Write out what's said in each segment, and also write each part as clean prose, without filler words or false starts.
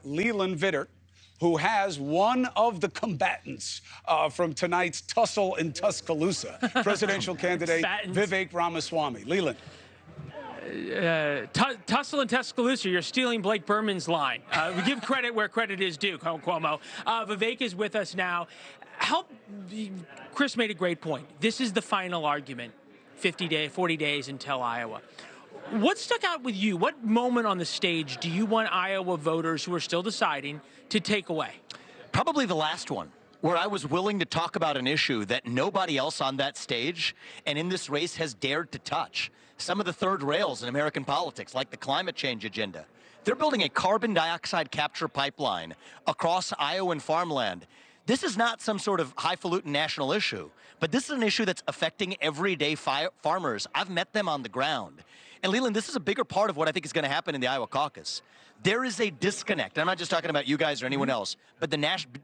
Leland Vittert, who has one of the combatants from tonight's tussle in Tuscaloosa, presidential candidate Vivek Ramaswamy. Leland. Tussle and Tuscaloosa, you're stealing Blake Berman's line. We give credit where credit is due, Cuomo. Vivek is with us now. Chris made a great point. This is the final argument, 40 days until Iowa. What stuck out with you? What moment on the stage do you want Iowa voters who are still deciding to take away? Probably the last one, where I was willing to talk about an issue that nobody else on that stage and in this race has dared to touch. Some of the third rails in American politics, like the climate change agenda. They're building a carbon dioxide capture pipeline across Iowan farmland. This is not some sort of highfalutin national issue, but this is an issue that's affecting everyday farmers. I've met them on the ground. And Leland, this is a bigger part of what I think is going to happen in the Iowa caucus. There is a disconnect. I'm not just talking about you guys or anyone else, but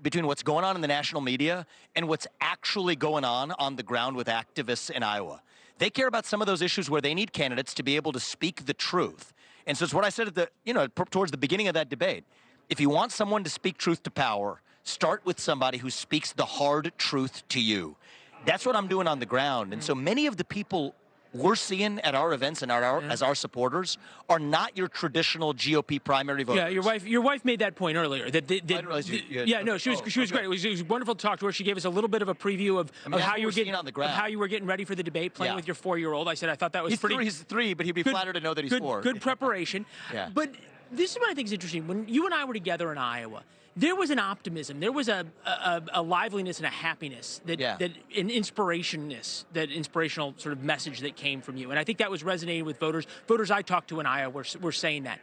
between what's going on in the national media and what's actually going on the ground with activists in Iowa. They care about some of those issues where they need candidates to be able to speak the truth. And so it's what I said at towards the beginning of that debate. If you want someone to speak truth to power, start with somebody who speaks the hard truth to you. That's what I'm doing on the ground. And so many of the people we're seeing at our events and as our supporters are not your traditional GOP primary voters. Yeah, your wife made that point earlier. She was great. It was wonderful to talk to her. She gave us a little bit of a preview of how you were getting on the ground. How you were getting ready for the debate, playing with your 4-year-old. I said I thought that was pretty. He's 3, but he'd be flattered to know that he's 4. Good preparation. Yeah. But this is what I think is interesting. When you and I were together in Iowa, there was an optimism, there was a liveliness and a happiness, an inspirational sort of message that came from you. And I think that was resonating with voters. Voters I talked to in Iowa were saying that.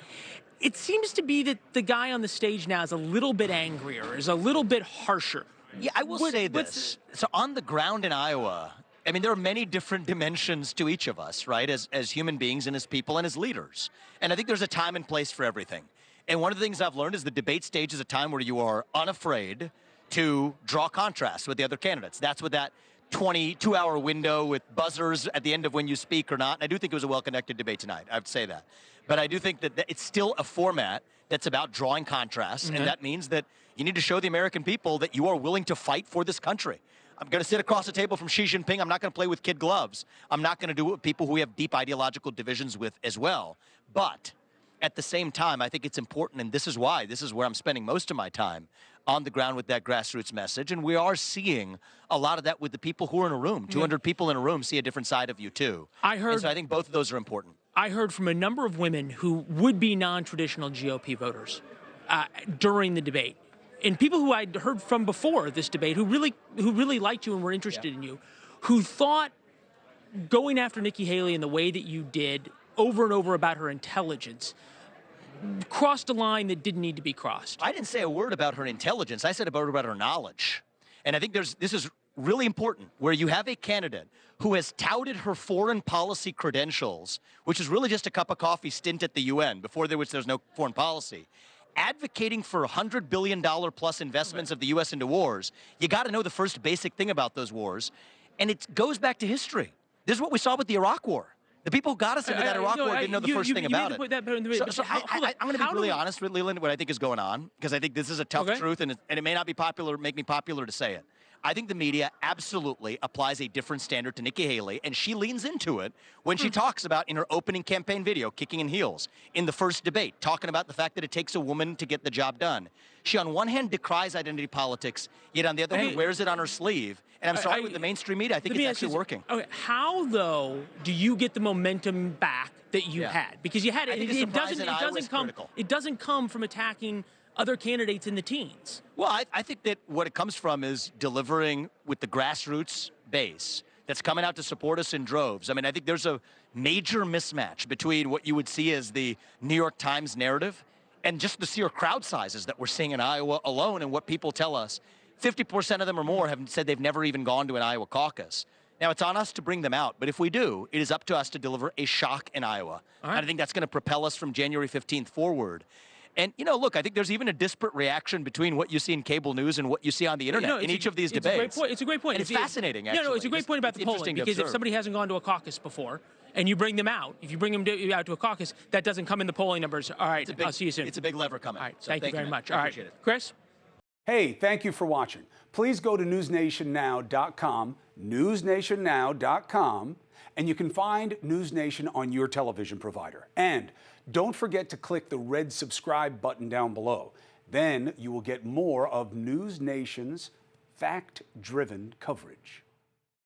It seems to be that the guy on the stage now is a little bit angrier, is a little bit harsher. Yeah, I will say this. So on the ground in Iowa, I mean, there are many different dimensions to each of us, right, as human beings and as people and as leaders. And I think there's a time and place for everything. And one of the things I've learned is the debate stage is a time where you are unafraid to draw contrasts with the other candidates. That's what that 22-hour window with buzzers at the end of when you speak or not. And I do think it was a well-conducted debate tonight. I have to say that. But I do think that it's still a format that's about drawing contrasts. And that means that you need to show the American people that you are willing to fight for this country. I'm going to sit across the table from Xi Jinping. I'm not going to play with kid gloves. I'm not going to do it with people who we have deep ideological divisions with as well. But at the same time, I think it's important, and this is where I'm spending most of my time on the ground with that grassroots message. And we are seeing a lot of that with the people who are in a room. 200 people in a room see a different side of you, too. And so I think both of those are important. I heard from a number of women who would be non-traditional GOP voters during the debate. And people who I'd heard from before this debate who really liked you and were interested in you, who thought going after Nikki Haley in the way that you did over and over about her intelligence crossed a line that didn't need to be crossed. I didn't say a word about her intelligence. I said about her knowledge. And I think this is really important, where you have a candidate who has touted her foreign policy credentials, which is really just a cup of coffee stint at the UN before there's no foreign policy, advocating for $100 billion plus investments of the U.S. into wars. You got to know the first basic thing about those wars. And it goes back to history. This is what we saw with the Iraq War. The people who got us into that Iraq War didn't know the first thing about it. I'm going to be really honest with Leland, what I think is going on, because I think this is a tough truth, and it may not be popular, make me popular to say it. I think the media absolutely applies a different standard to Nikki Haley, and she leans into it when she talks about, in her opening campaign video, kicking in heels, in the first debate, talking about the fact that it takes a woman to get the job done. She, on one hand, decries identity politics, yet on the other hand, wears it on her sleeve. And I'm sorry, with the mainstream media, I think it's actually working. Okay, how, though, do you get the momentum back that you had? Because you had it. It doesn't come from attacking other candidates in the teens. Well, I think that what it comes from is delivering with the grassroots base that's coming out to support us in droves. I mean, I think there's a major mismatch between what you would see as the New York Times narrative and just the sheer crowd sizes that we're seeing in Iowa alone, and what people tell us. 50% of them or more have said they've never even gone to an Iowa caucus. Now, it's on us to bring them out, but if we do, it is up to us to deliver a shock in Iowa. And I think that's going to propel us from January 15th forward. And, look, I think there's even a disparate reaction between what you see in cable news and what you see on the internet in each of these debates. It's a great point. And it's fascinating, actually. It's a great point about the polling, because if somebody hasn't gone to a caucus before and you bring them out, if you bring them out to a caucus, that doesn't come in the polling numbers. All right, I'll see you soon. It's a big lever coming. All right, so thank you very man. much. I All appreciate right, it. Chris? Hey, thank you for watching. Please go to newsnationnow.com, newsnationnow.com, and you can find News Nation on your television provider. And don't forget to click the red subscribe button down below. Then you will get more of News Nation's fact-driven coverage.